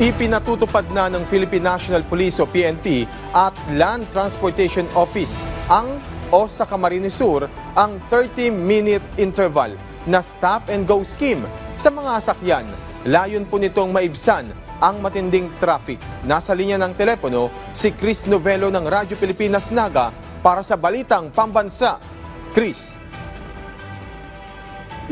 Ipinatutupad na ng Philippine National Police o PNP at Land Transportation Office sa Camarines Sur ang 30-minute interval na stop-and-go scheme sa mga sakyan. Layon po nitong maibsan ang matinding traffic. Nasa linya ng telepono si Chris Novelo ng Radyo Pilipinas Naga para sa Balitang Pambansa. Chris.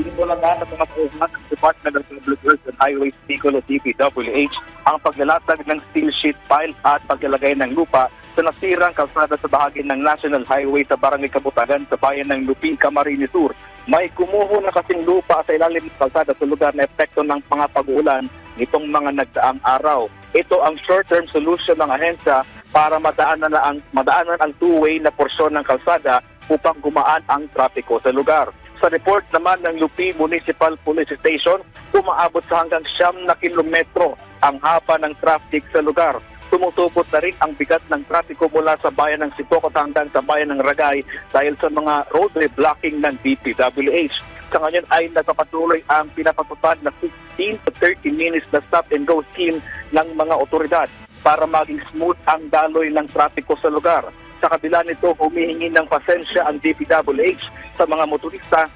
Pinipulagan ng mga kauhan ng Department of Public Works and Highways Bicol o DPWH ang paglalatag ng steel sheet pile at paglalagay ng lupa sa nasirang kalsada sa bahagi ng National Highway sa Barangay Kabutagan sa bayan ng Lupi, Camarines Sur. May kumuho na kasing lupa sa ilalim ng kalsada sa lugar na epekto ng mga pag-uulan nitong mga nagdaang araw. Ito ang short-term solution ng ahensya para madaanan ang two-way na porsyon ng kalsada upang gumaan ang trapiko sa lugar. Sa report naman ng Lupi Municipal Police Station, umaabot sa hanggang 9 na kilometro ang haba ng traffic sa lugar. Tumutupot na rin ang bigat ng trapiko mula sa bayan ng Sipokot hanggang sa bayan ng Ragay dahil sa mga roadway blocking ng DPWH. Sa ngayon ay nagpapatuloy ang pinapatupad na 15 to 30 minutes na stop-and-go scheme ng mga otoridad para maging smooth ang daloy ng trapiko sa lugar. Sa kabila nito, humihingi ng pasensya ang DPWH sa mga motorista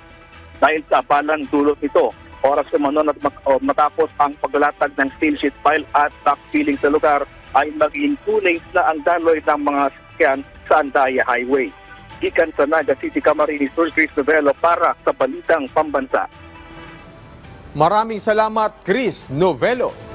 dahil sa abalang dulot nito. Oras naman at matapos ang paglalatag ng steel sheet pile at backfilling sa lugar ay maging 2 lanes na ang daloy ng mga sasakyan sa Andaya Highway. Ikan sa Naga City, Camarines Sur, Chris Novelo para sa Balitang Pambansa. Maraming salamat, Chris Novelo.